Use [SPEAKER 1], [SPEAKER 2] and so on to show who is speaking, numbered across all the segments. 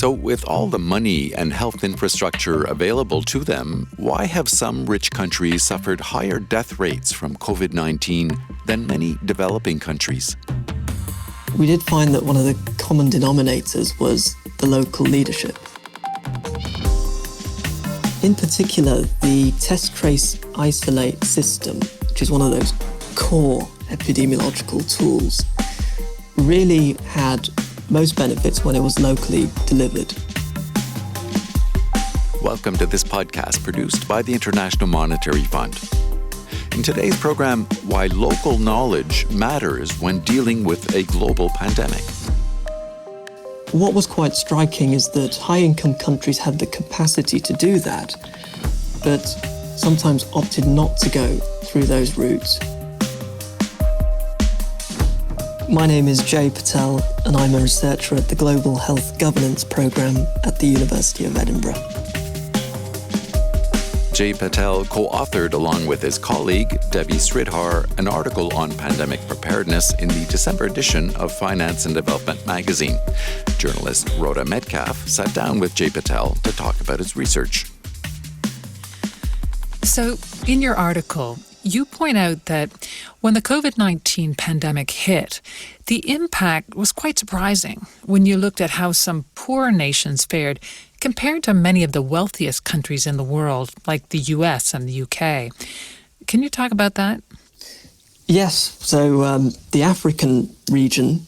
[SPEAKER 1] So with all the money and health infrastructure available to them, why have some rich countries suffered higher death rates from COVID-19 than many developing countries?
[SPEAKER 2] We did find that one of the common denominators was the local leadership. In particular, the test, trace, isolate system, which is one of those core epidemiological tools, really had most benefits when it was locally delivered.
[SPEAKER 1] Welcome to this podcast produced by the International Monetary Fund. In today's program, why local knowledge matters when dealing with a global pandemic.
[SPEAKER 2] What was quite striking is that high-income countries had the capacity to do that, but sometimes opted not to go through those routes. My name is Jay Patel, and I'm a researcher at the Global Health Governance Programme at the University of Edinburgh.
[SPEAKER 1] Jay Patel co-authored, along with his colleague Devi Sridhar, an article on pandemic preparedness in the December edition of Finance and Development magazine. Journalist Rhoda Metcalfe sat down with Jay Patel to talk about his research.
[SPEAKER 3] So, in your article, you point out that when the COVID-19 pandemic hit, the impact was quite surprising when you looked at how some poor nations fared compared to many of the wealthiest countries in the world, like the US and the UK. Can you talk about that?
[SPEAKER 2] Yes. So the African region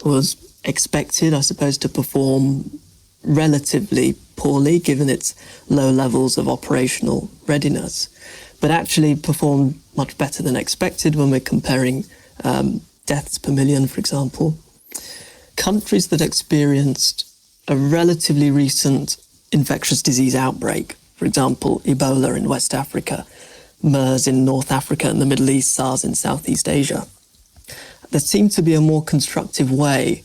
[SPEAKER 2] was expected, I suppose, to perform relatively poorly given its low levels of operational readiness, but actually performed much better than expected when we're comparing deaths per million, for example. Countries that experienced a relatively recent infectious disease outbreak, for example, Ebola in West Africa, MERS in North Africa and the Middle East, SARS in Southeast Asia, there seemed to be a more constructive way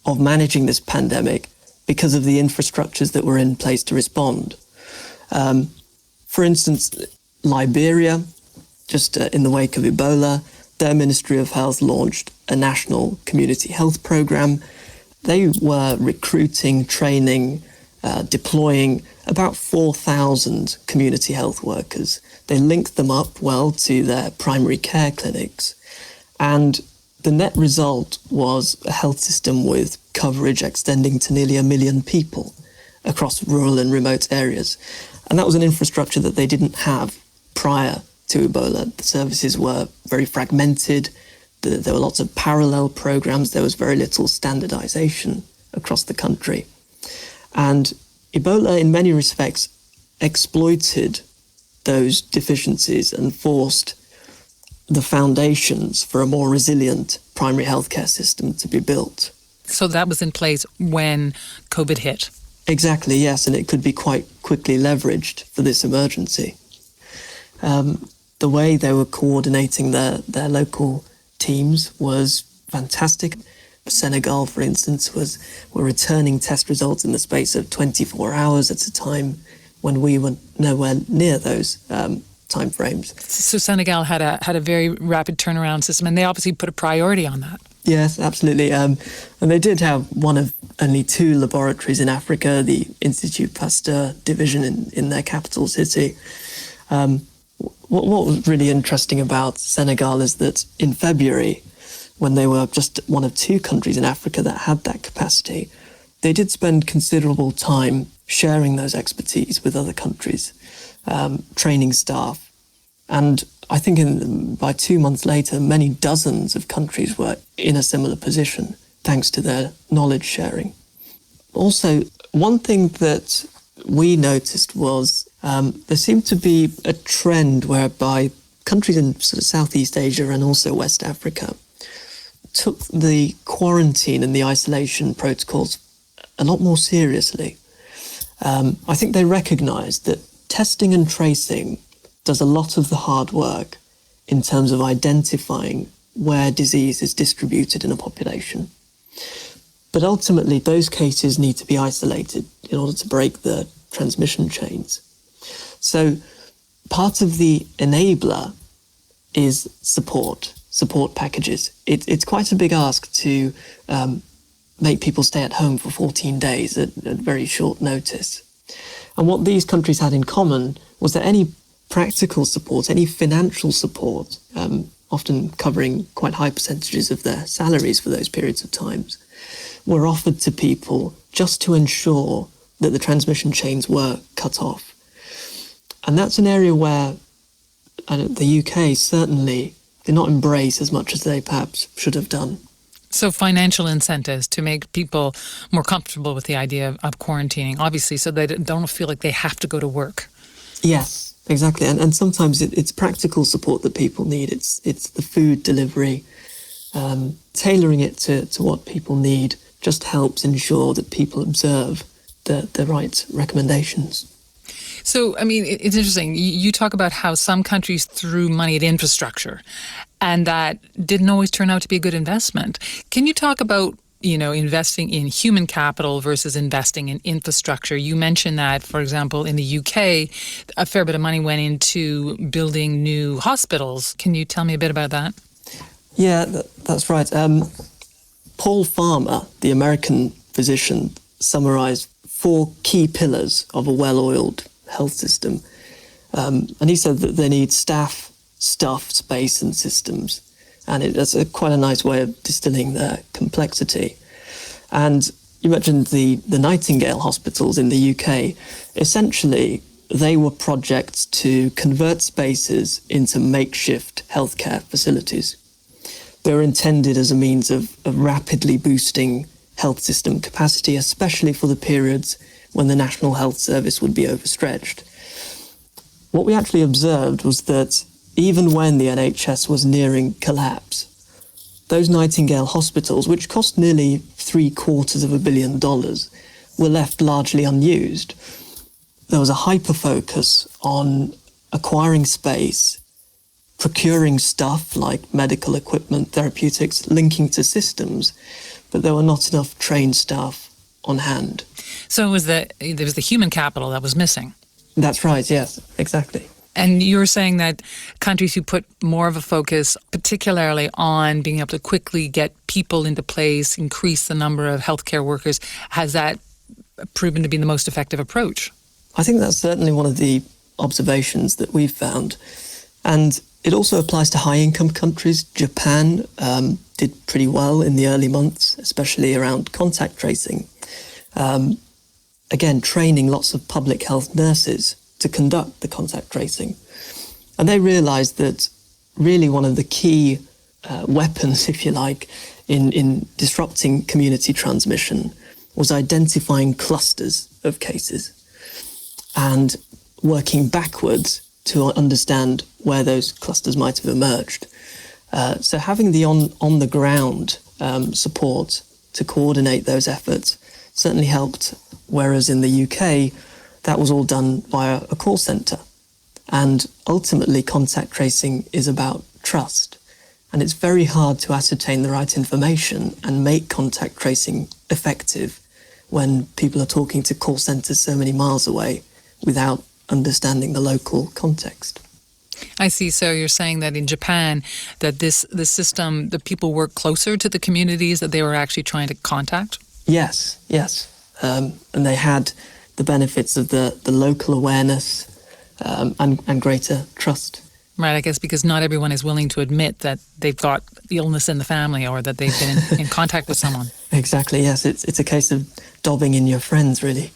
[SPEAKER 2] of managing this pandemic because of the infrastructures that were in place to respond. For instance, Liberia, just in the wake of Ebola, their Ministry of Health launched a national community health program. They were recruiting, training, deploying about 4,000 community health workers. They linked them up well to their primary care clinics. And the net result was a health system with coverage extending to nearly 1 million people across rural and remote areas. And that was an infrastructure that they didn't have prior to Ebola. The services were very fragmented. There were lots of parallel programs. There was very little standardization across the country. And Ebola, in many respects, exploited those deficiencies and forced the foundations for a more resilient primary healthcare system to be built.
[SPEAKER 3] So that was in place when COVID hit?
[SPEAKER 2] Exactly, yes, and it could be quite quickly leveraged for this emergency. The way they were coordinating their local teams was fantastic. Senegal, for instance, were returning test results in the space of 24 hours at a time when we were nowhere near those timeframes.
[SPEAKER 3] So Senegal had a very rapid turnaround system, and they obviously put a priority on that.
[SPEAKER 2] Yes, absolutely. And they did have one of only 2 laboratories in Africa, the Institut Pasteur division in their capital city. What was really interesting about Senegal is that in February, when they were just one of 2 countries in Africa that had that capacity, they did spend considerable time sharing those expertise with other countries, training staff. And I think by 2 months later, many dozens of countries were in a similar position, thanks to their knowledge sharing. Also, one thing that we noticed was there seemed to be a trend whereby countries in sort of Southeast Asia and also West Africa took the quarantine and the isolation protocols a lot more seriously. I think they recognized that testing and tracing does a lot of the hard work in terms of identifying where disease is distributed in a population. But ultimately, those cases need to be isolated in order to break the transmission chains. So part of the enabler is support packages. It's quite a big ask to make people stay at home for 14 days at very short notice. And what these countries had in common was that any practical support, any financial support, often covering quite high percentages of their salaries for those periods of times, were offered to people just to ensure that the transmission chains were cut off. And that's an area where the UK certainly did not embrace as much as they perhaps should have done.
[SPEAKER 3] So financial incentives to make people more comfortable with the idea of quarantining, obviously, so they don't feel like they have to go to work.
[SPEAKER 2] Yes, exactly. And sometimes it's practical support that people need. It's the food delivery. Tailoring it to what people need just helps ensure that people observe the right recommendations.
[SPEAKER 3] So, I mean, it's interesting. You talk about how some countries threw money at infrastructure and that didn't always turn out to be a good investment. Can you talk about, investing in human capital versus investing in infrastructure? You mentioned that, for example, in the UK, a fair bit of money went into building new hospitals. Can you tell me a bit about that?
[SPEAKER 2] Yeah, that's right. Paul Farmer, the American physician, summarized 4 key pillars of a well-oiled health system. And he said that they need staff, stuff, space and systems. And that's quite a nice way of distilling their complexity. And you mentioned the Nightingale hospitals in the UK. Essentially, they were projects to convert spaces into makeshift healthcare facilities. They were intended as a means of rapidly boosting health system capacity, especially for the periods when the National Health Service would be overstretched. What we actually observed was that even when the NHS was nearing collapse, those Nightingale hospitals, which cost nearly $750 million, were left largely unused. There was a hyper-focus on acquiring space, procuring stuff like medical equipment, therapeutics, linking to systems, but there were not enough trained staff on hand.
[SPEAKER 3] So there was the human capital that was missing.
[SPEAKER 2] That's right, yes, exactly.
[SPEAKER 3] And you were saying that countries who put more of a focus, particularly on being able to quickly get people into place, increase the number of healthcare workers, has that proven to be the most effective approach?
[SPEAKER 2] I think that's certainly one of the observations that we've found. And it also applies to high-income countries. Japan did pretty well in the early months, especially around contact tracing. Again, training lots of public health nurses to conduct the contact tracing. And they realized that really one of the key weapons, if you like, in disrupting community transmission was identifying clusters of cases and working backwards to understand where those clusters might have emerged. So having the on-the-ground support to coordinate those efforts certainly helped, whereas in the UK, that was all done via a call centre. And ultimately, contact tracing is about trust. And it's very hard to ascertain the right information and make contact tracing effective when people are talking to call centres so many miles away without understanding the local context.
[SPEAKER 3] I see. So you're saying that in Japan, that this system, the people work closer to the communities that they were actually trying to contact?
[SPEAKER 2] Yes. And they had the benefits of the local awareness and greater trust.
[SPEAKER 3] Right, I guess because not everyone is willing to admit that they've got the illness in the family or that they've been in contact with someone.
[SPEAKER 2] Exactly, yes. It's a case of dobbing in your friends, really.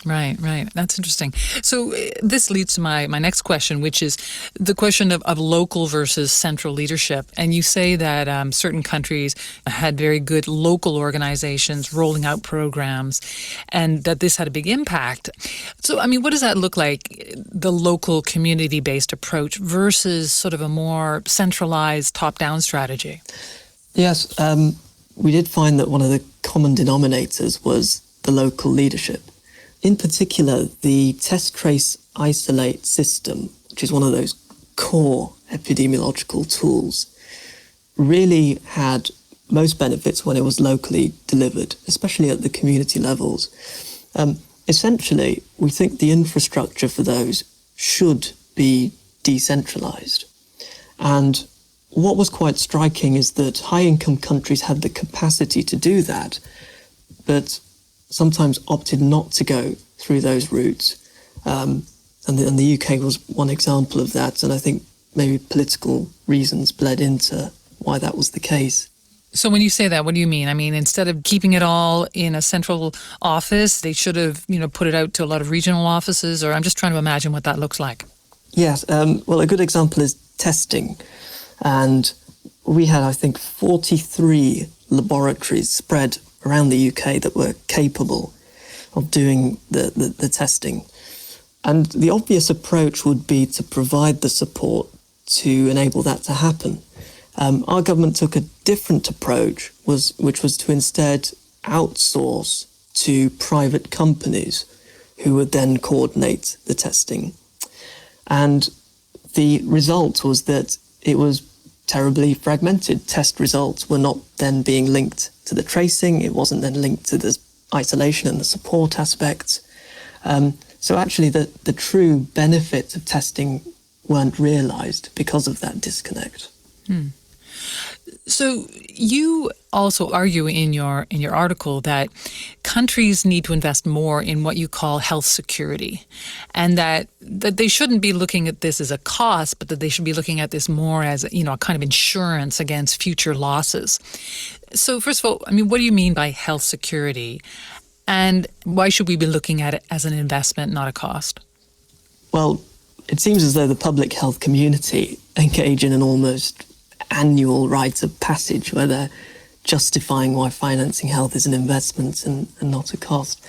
[SPEAKER 3] Right. That's interesting. So this leads to my next question, which is the question of local versus central leadership. And you say that certain countries had very good local organizations rolling out programs and that this had a big impact. So, I mean, what does that look like, the local community-based approach versus sort of a more centralized top-down strategy?
[SPEAKER 2] Yes, we did find that one of the common denominators was the local leadership. In particular, the test, trace, isolate system, which is one of those core epidemiological tools, really had most benefits when it was locally delivered, especially at the community levels. Essentially, we think the infrastructure for those should be decentralized. And what was quite striking is that high-income countries had the capacity to do that, but sometimes opted not to go through those routes. And the UK was one example of that. And I think maybe political reasons bled into why that was the case.
[SPEAKER 3] So when you say that, what do you mean? I mean, instead of keeping it all in a central office, they should have, put it out to a lot of regional offices, or I'm just trying to imagine what that looks like.
[SPEAKER 2] Yes. Well, a good example is testing. And we had, I think, 43 laboratories spread around the UK that were capable of doing the testing. And the obvious approach would be to provide the support to enable that to happen. Our government took a different approach, which was to instead outsource to private companies who would then coordinate the testing. And the result was that it was terribly fragmented. Test results were not then being linked to the tracing. It wasn't then linked to the isolation and the support aspects. So actually the true benefits of testing weren't realised because of that disconnect.
[SPEAKER 3] So you also argue in your article that countries need to invest more in what you call health security, and that they shouldn't be looking at this as a cost, but that they should be looking at this more as a kind of insurance against future losses. So first of all, I mean, what do you mean by health security, and why should we be looking at it as an investment, not a cost?
[SPEAKER 2] Well, it seems as though the public health community engage in an almost annual rite of passage where they're justifying why financing health is an investment and not a cost.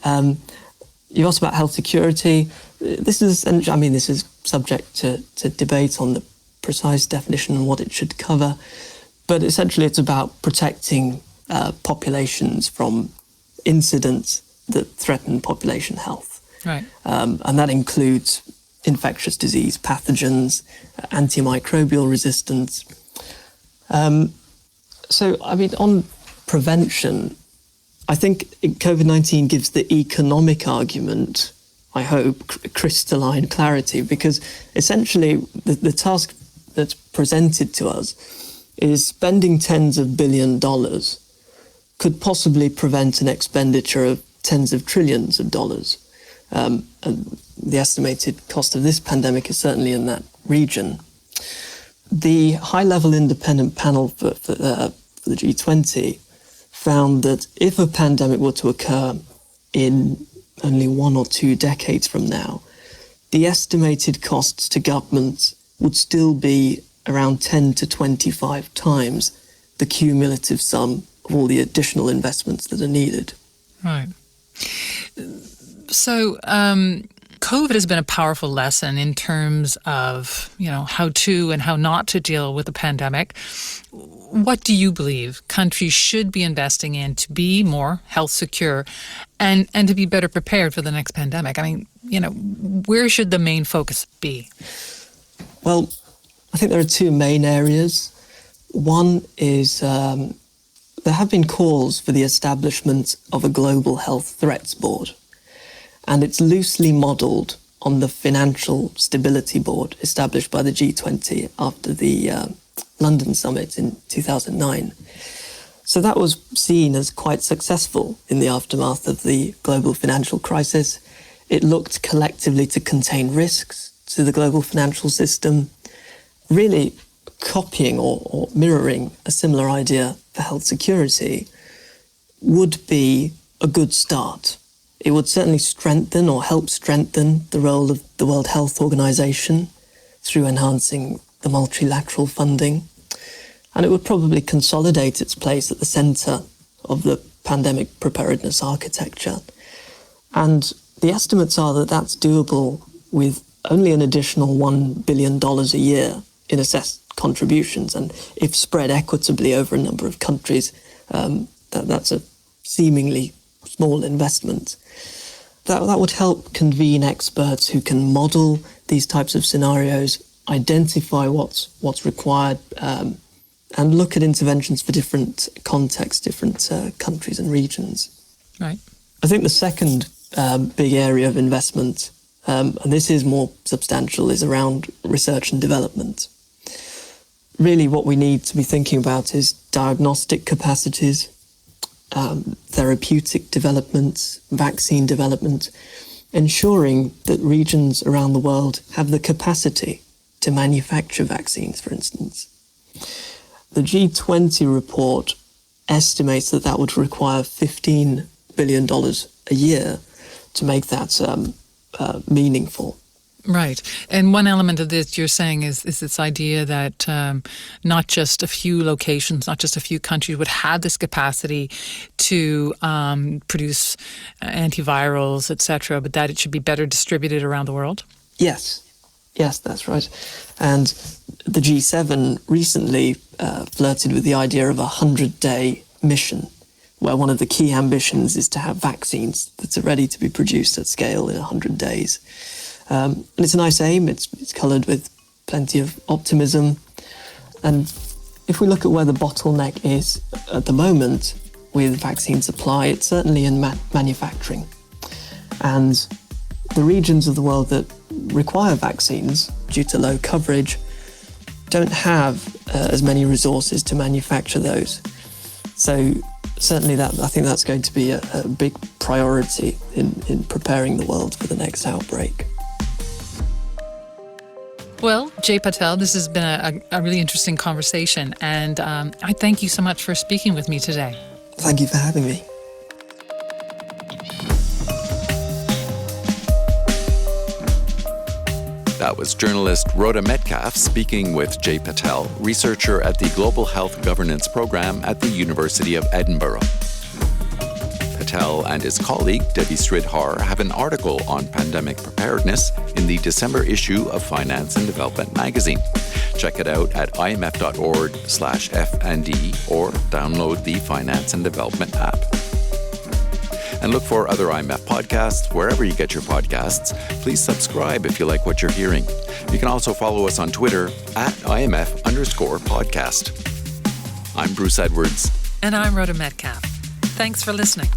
[SPEAKER 2] You asked about health security. This is subject to debate on the precise definition and what it should cover. But essentially it's about protecting populations from incidents that threaten population health.
[SPEAKER 3] Right.
[SPEAKER 2] And that includes infectious disease, pathogens, antimicrobial resistance. On prevention, I think COVID-19 gives the economic argument, I hope, crystalline clarity, because essentially the task that's presented to us is spending tens of $billions could possibly prevent an expenditure of tens of trillions of dollars. And the estimated cost of this pandemic is certainly in that region. The high-level independent panel for the G20 found that if a pandemic were to occur in only 1 or 2 decades from now, the estimated costs to governments would still be around 10 to 25 times the cumulative sum of all the additional investments that are needed.
[SPEAKER 3] Right. So COVID has been a powerful lesson in terms of, how to and how not to deal with the pandemic. What do you believe countries should be investing in to be more health secure and to be better prepared for the next pandemic? I mean, where should the main focus be?
[SPEAKER 2] Well, I think there are 2 main areas. One is there have been calls for the establishment of a global health threats board. And it's loosely modelled on the Financial Stability Board established by the G20 after the London summit in 2009. So that was seen as quite successful in the aftermath of the global financial crisis. It looked collectively to contain risks to the global financial system, really copying or mirroring a similar idea for health security would be a good start. It would certainly strengthen or help strengthen the role of the World Health Organization through enhancing the multilateral funding. And it would probably consolidate its place at the center of the pandemic preparedness architecture. And the estimates are that that's doable with only an additional $1 billion a year in assessed contributions. And if spread equitably over a number of countries, that's a seemingly small investment. That would help convene experts who can model these types of scenarios, identify what's required, and look at interventions for different contexts, different countries and regions.
[SPEAKER 3] Right.
[SPEAKER 2] I think the second big area of investment, and this is more substantial, is around research and development. Really what we need to be thinking about is diagnostic capacities, therapeutic development, vaccine development, ensuring that regions around the world have the capacity to manufacture vaccines, for instance. The G20 report estimates that that would require $15 billion a year to make that meaningful.
[SPEAKER 3] Right. And one element of this you're saying is this idea that not just a few locations, not just a few countries would have this capacity to produce antivirals, etc., but that it should be better distributed around the world?
[SPEAKER 2] Yes. Yes, that's right. And the G7 recently flirted with the idea of a 100-day mission, where one of the key ambitions is to have vaccines that are ready to be produced at scale in 100 days. And it's a nice aim. It's coloured with plenty of optimism. And if we look at where the bottleneck is at the moment with vaccine supply, it's certainly in manufacturing. And the regions of the world that require vaccines due to low coverage don't have as many resources to manufacture those. So certainly I think that's going to be a big priority in preparing the world for the next outbreak.
[SPEAKER 3] Well, Jay Patel, this has been a really interesting conversation, and I thank you so much for speaking with me today.
[SPEAKER 2] Thank you for having me.
[SPEAKER 1] That was journalist Rhoda Metcalfe speaking with Jay Patel, researcher at the Global Health Governance Program at the University of Edinburgh. Patel and his colleague, Devi Sridhar, have an article on pandemic preparedness in the December issue of Finance and Development magazine. Check it out at imf.org/F&D or download the Finance and Development app. And look for other IMF podcasts wherever you get your podcasts. Please subscribe if you like what you're hearing. You can also follow us on Twitter at IMF_podcast. I'm Bruce Edwards.
[SPEAKER 3] And I'm Rhoda Metcalfe. Thanks for listening.